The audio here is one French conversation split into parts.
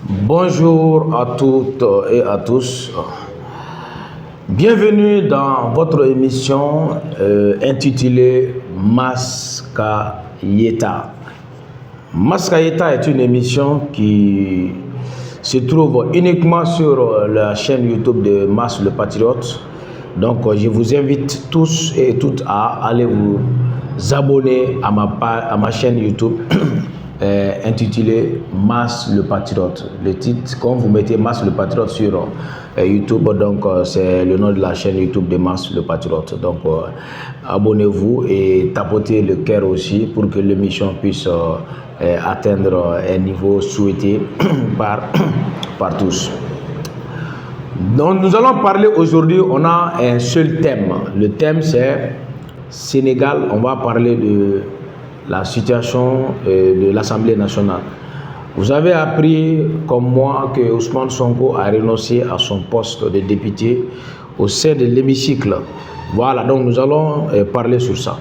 Bonjour à toutes et à tous. Bienvenue dans votre émission intitulée Maskayeta. Maskayeta est une émission qui se trouve uniquement sur la chaîne YouTube de Mas le Patriote. Donc je vous invite tous et toutes à aller vous abonner à ma chaîne YouTube intitulée Mas le Patriote. Le titre, quand vous mettez Mas le Patriote sur YouTube, donc c'est le nom de la chaîne YouTube de Mas le Patriote. Donc abonnez-vous et tapotez le cœur aussi pour que l'émission puisse atteindre un niveau souhaité par tous. Donc nous allons parler aujourd'hui, on a un seul thème. Le thème c'est Sénégal, on va parler de la situation de l'Assemblée nationale. Vous avez appris comme moi que Ousmane Sonko a renoncé à son poste de député au sein de l'hémicycle. Voilà, donc nous allons parler sur ça.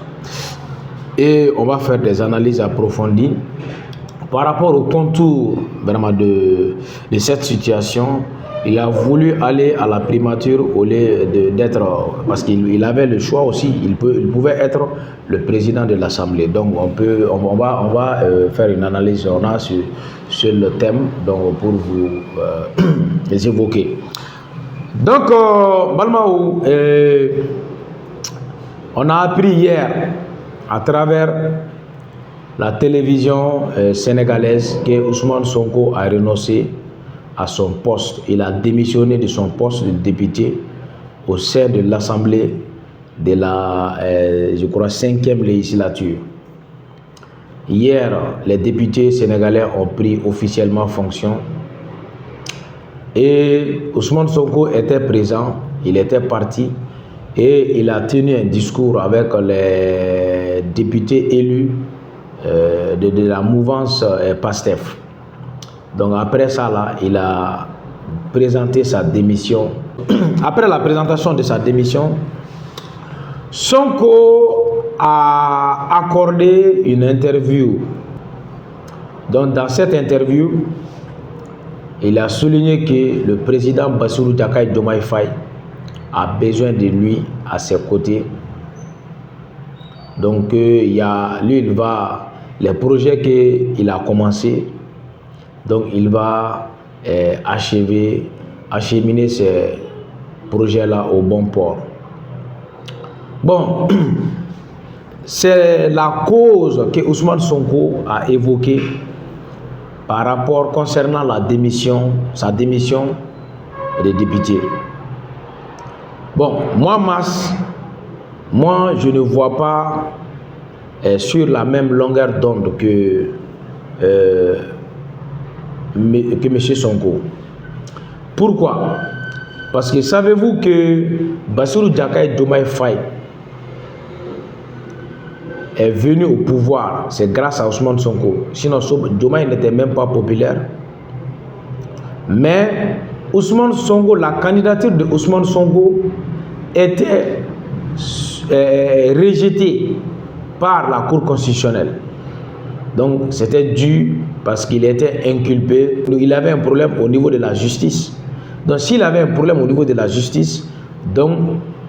Et on va faire des analyses approfondies par rapport au contour vraiment de cette situation. Il a voulu aller à la primature au lieu d'être, parce qu'il avait le choix aussi, il pouvait être le président de l'Assemblée. Donc on va faire une analyse, on a sur le thème donc pour vous les évoquer. Donc Balmaou, on a appris hier à travers la télévision sénégalaise que Ousmane Sonko a renoncé à son poste. Il a démissionné de son poste de député au sein de l'Assemblée de la, je crois, 5e législature. Hier, les députés sénégalais ont pris officiellement fonction et Ousmane Sonko était présent, il était parti et il a tenu un discours avec les députés élus de la mouvance PASTEF. Donc après ça, là, il a présenté sa démission. Après la présentation de sa démission, Sonko a accordé une interview. Donc dans cette interview, il a souligné que le président Bassirou Diomaye Faye a besoin de lui à ses côtés. Donc les projets qu'il a commencé, donc il va acheminer ces projets-là au bon port. Bon, c'est la cause que Ousmane Sonko a évoquée par rapport concernant sa démission des députés. Bon, moi je ne vois pas sur la même longueur d'onde que M. Sonko. Pourquoi? Parce que savez-vous que Bassirou Diomaye Faye est venu au pouvoir, c'est grâce à Ousmane Sonko. Sinon, Diomaye n'était même pas populaire. Mais Ousmane Sonko, la candidature de Ousmane Sonko était rejetée par la Cour constitutionnelle. Donc c'était dû parce qu'il était inculpé. Il avait un problème au niveau de la justice. Donc s'il avait un problème au niveau de la justice, donc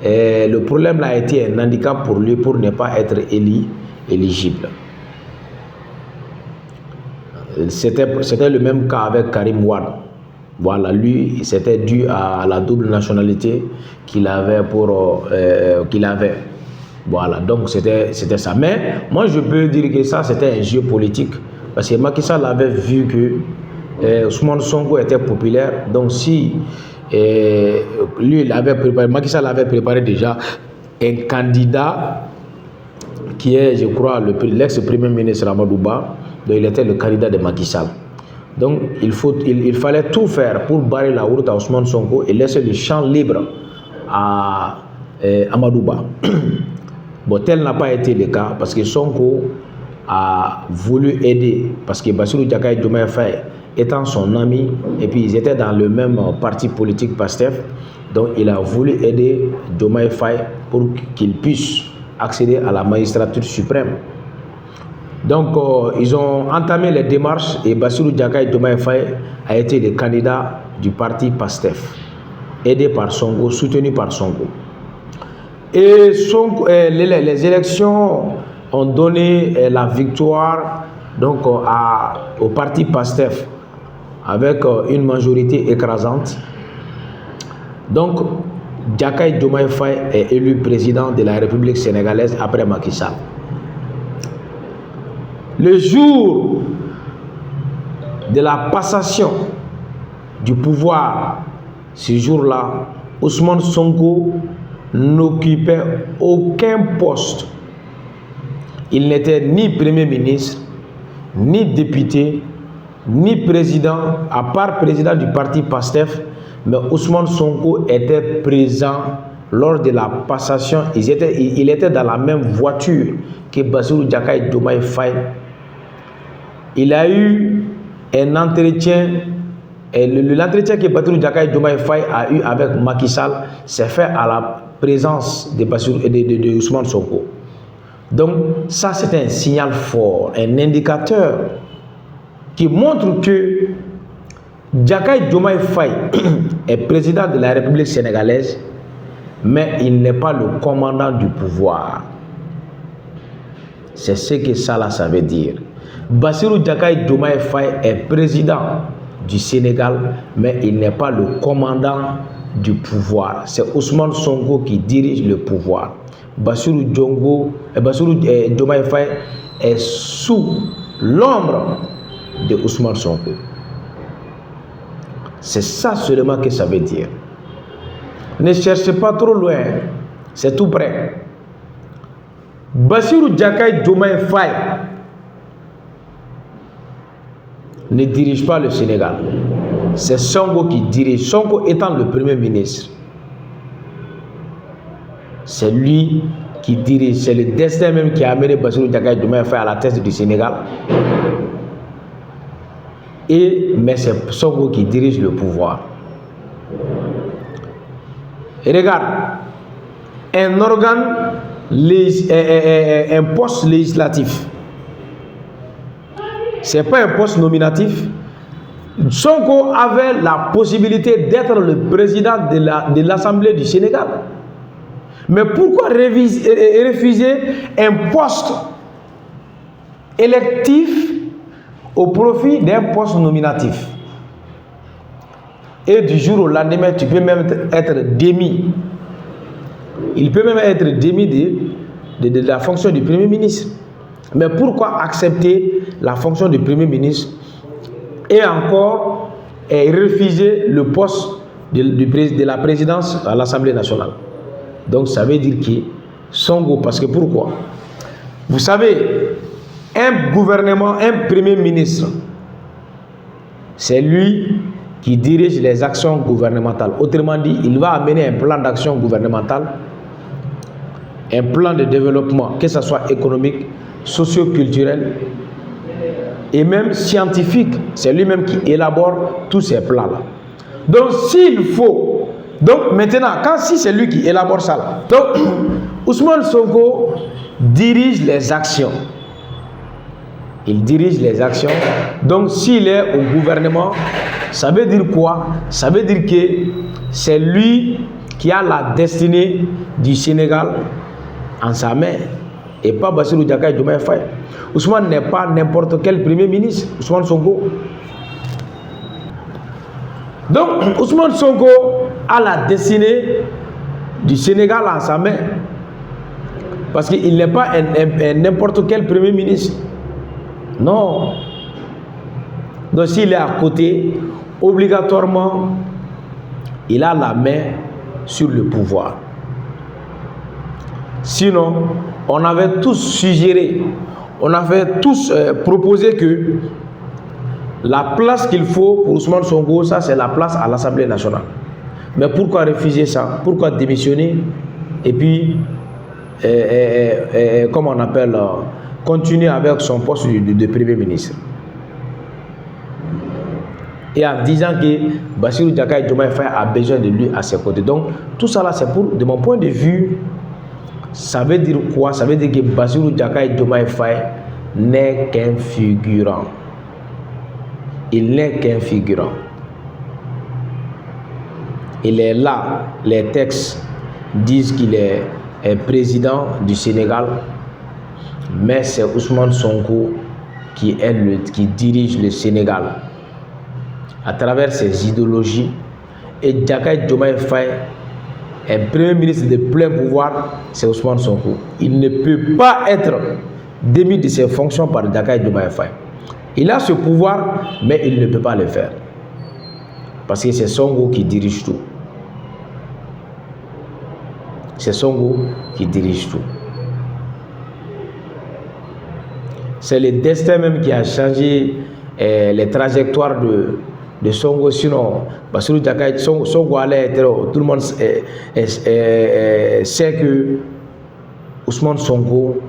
le problème là a été un handicap pour lui pour ne pas être éligible. C'était le même cas avec Karim Wade. Voilà, lui, c'était dû à la double nationalité qu'il avait Voilà, donc c'était ça. Mais moi, je peux dire que ça, c'était un jeu politique. Parce que Macky Sall avait vu que Ousmane Sonko était populaire. Donc si Macky Sall avait préparé déjà un candidat qui est, je crois, l'ex-premier ministre Amadou Ba. Donc il était le candidat de Macky Sall. Donc il fallait tout faire pour barrer la route à Ousmane Sonko et laisser le champ libre à Amadou Ba. Bon, tel n'a pas été le cas parce que Sonko a voulu aider, parce que Bassirou Diomaye Faye étant son ami, et puis ils étaient dans le même parti politique PASTEF, donc il a voulu aider Diomaye Faye pour qu'il puisse accéder à la magistrature suprême. Donc, ils ont entamé les démarches et Bassirou Diomaye Faye a été le candidat du parti PASTEF, aidé par Sonko, soutenu par Sonko. Et les élections ont donné la victoire donc, au parti PASTEF avec une majorité écrasante. Donc, Diomaye Faye est élu président de la République sénégalaise après Macky Sall. Le jour de la passation du pouvoir, ce jour-là, Ousmane Sonko n'occupait aucun poste. Il n'était ni Premier ministre, ni député, ni président, à part président du parti PASTEF, mais Ousmane Sonko était présent lors de la passation. Il était dans la même voiture que Bassirou Diomaye Faye. Il a eu un entretien, et l'entretien que Bassirou Diomaye Faye a eu avec Macky Sall s'est fait à la présence de Ousmane Sonko. Donc ça c'est un signal fort, un indicateur qui montre que Diomaye Faye est président de la République sénégalaise, mais il n'est pas le commandant du pouvoir. C'est ce que ça veut dire. Bassirou Diomaye Faye est président du Sénégal, mais il n'est pas le commandant du pouvoir. C'est Ousmane Sonko qui dirige le pouvoir. Bassirou Diomaye Faye est sous l'ombre de Ousmane Sonko. C'est ça seulement que ça veut dire. Ne cherchez pas trop loin, c'est tout près. Bassirou Diomaye Faye ne dirige pas le Sénégal. C'est Sonko qui dirige. Sonko étant le Premier ministre. C'est lui qui dirige. C'est le destin même qui a amené Bassirou Diomaye Faye à la tête du Sénégal. Mais c'est Sonko qui dirige le pouvoir. Et regarde, un organe, un poste législatif, ce n'est pas un poste nominatif. Sonko avait la possibilité d'être le président de l'Assemblée du Sénégal. Mais pourquoi refuser un poste électif au profit d'un poste nominatif? Et du jour au lendemain, tu peux même être démis. Il peut même être démis de la fonction du Premier ministre. Mais pourquoi accepter la fonction du Premier ministre et encore refuser le poste de la présidence à l'Assemblée nationale? Donc ça veut dire que Sonko, parce que pourquoi? Vous savez, un gouvernement, un Premier ministre, c'est lui qui dirige les actions gouvernementales. Autrement dit, il va amener un plan d'action gouvernemental, un plan de développement, que ce soit économique, socio-culturel et même scientifique. C'est lui-même qui élabore tous ces plans-là. Donc s'il faut, donc maintenant, si c'est lui qui élabore ça, là, donc Ousmane Sonko dirige les actions. Il dirige les actions. Donc s'il est au gouvernement, ça veut dire quoi? Ça veut dire que c'est lui qui a la destinée du Sénégal en sa main et pas Bassirou Diomaye Faye. Ousmane n'est pas n'importe quel Premier ministre, Ousmane Sonko. Donc Ousmane Sonko a la destinée du Sénégal en sa main parce qu'il n'est pas n'importe quel Premier ministre. Non. Donc s'il est à côté, obligatoirement, il a la main sur le pouvoir. Sinon, on avait tous suggéré, on avait tous proposé que la place qu'il faut pour Ousmane Sonko, ça c'est la place à l'Assemblée nationale. Mais pourquoi refuser ça? Pourquoi démissionner? Et puis, comment on appelle, continuer avec son poste de Premier ministre? Et en disant que Bassirou Diomaye Faye a besoin de lui à ses côtés. Donc, tout ça là, c'est pour, de mon point de vue, ça veut dire quoi? Ça veut dire que Bassirou Diomaye Faye n'est qu'un figurant. Il n'est qu'un figurant. Il est là. Les textes disent qu'il est président du Sénégal, mais c'est Ousmane Sonko qui dirige le Sénégal à travers ses idéologies. Et Diomaye Faye est premier ministre de plein pouvoir, c'est Ousmane Sonko. Il ne peut pas être démis de ses fonctions par Diomaye Faye. Il a ce pouvoir, mais il ne peut pas le faire. Parce que c'est Sonko qui dirige tout. C'est Sonko qui dirige tout. C'est le destin même qui a changé les trajectoires de Sonko. Sinon, Bassirou Diomaye Sonko allait être, tout le monde sait que Ousmane Sonko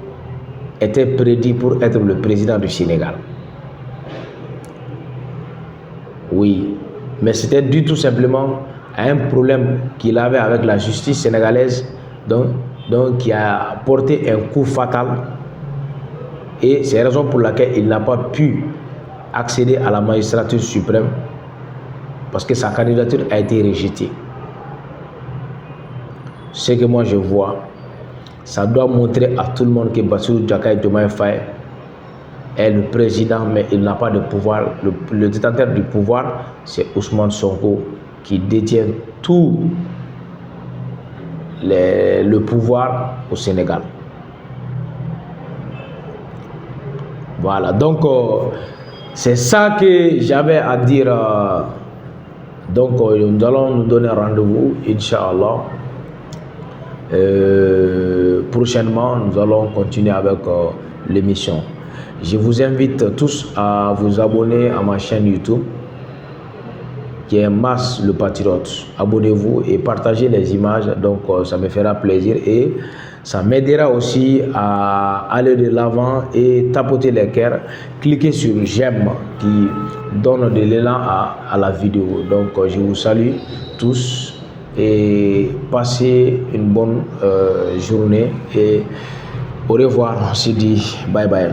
était prédit pour être le président du Sénégal. Oui, mais c'était dû tout simplement à un problème qu'il avait avec la justice sénégalaise, donc qui a porté un coup fatal. Et c'est la raison pour laquelle il n'a pas pu accéder à la magistrature suprême, parce que sa candidature a été rejetée. Ce que moi je vois, ça doit montrer à tout le monde que Bassirou Diomaye Faye est le président, mais il n'a pas de pouvoir. Le détenteur du pouvoir, c'est Ousmane Sonko qui détient tout le pouvoir au Sénégal. Voilà, donc c'est ça que j'avais à dire. Donc nous allons nous donner rendez-vous, Inch'Allah. Prochainement, nous allons continuer avec l'émission. Je vous invite tous à vous abonner à ma chaîne YouTube qui est Mass le Patriote. Abonnez-vous et partagez les images, donc ça me fera plaisir et ça m'aidera aussi à aller de l'avant et tapoter les cœurs. Cliquez sur j'aime qui donne de l'élan à la vidéo. Donc je vous salue tous et passez une bonne journée et au revoir. On se dit bye bye.